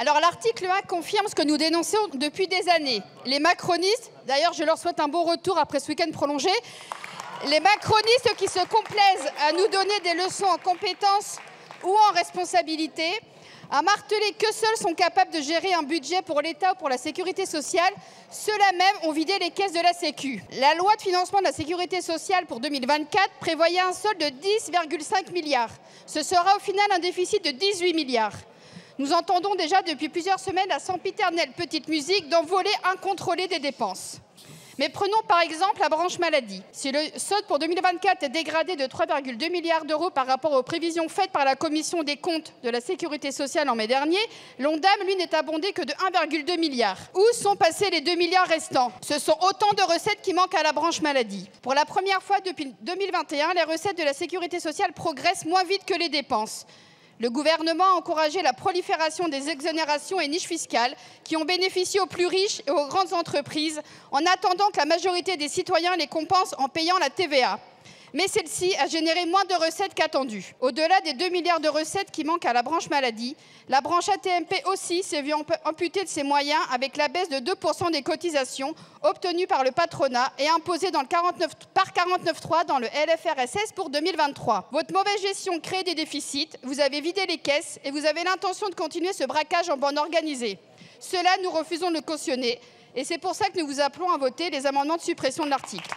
Alors l'article 1 confirme ce que nous dénonçons depuis des années. Les macronistes, d'ailleurs je leur souhaite un bon retour après ce week-end prolongé, les macronistes qui se complaisent à nous donner des leçons en compétences ou en responsabilité, à marteler que seuls sont capables de gérer un budget pour l'État ou pour la sécurité sociale, ceux-là même ont vidé les caisses de la Sécu. La loi de financement de la sécurité sociale pour 2024 prévoyait un solde de 10,5 milliards. Ce sera au final un déficit de 18 milliards. Nous entendons déjà depuis plusieurs semaines la sempiternelle petite musique d'envolée incontrôlée des dépenses. Mais prenons par exemple la branche maladie. Si le solde pour 2024 est dégradé de 3,2 milliards d'euros par rapport aux prévisions faites par la Commission des comptes de la Sécurité sociale en mai dernier, l'ONDAM, lui, n'est abondé que de 1,2 milliard. Où sont passés les 2 milliards restants? Ce sont autant de recettes qui manquent à la branche maladie. Pour la première fois depuis 2021, les recettes de la Sécurité sociale progressent moins vite que les dépenses. Le gouvernement a encouragé la prolifération des exonérations et niches fiscales qui ont bénéficié aux plus riches et aux grandes entreprises en attendant que la majorité des citoyens les compensent en payant la TVA. Mais celle-ci a généré moins de recettes qu'attendu. Au-delà des 2 milliards de recettes qui manquent à la branche maladie, la branche AT-MP aussi s'est vue amputée de ses moyens avec la baisse de 2% des cotisations obtenues par le patronat et imposées par 49.3 dans le LFRSS pour 2023. Votre mauvaise gestion crée des déficits, vous avez vidé les caisses et vous avez l'intention de continuer ce braquage en bande organisée. Cela, nous refusons de le cautionner et c'est pour ça que nous vous appelons à voter les amendements de suppression de l'article.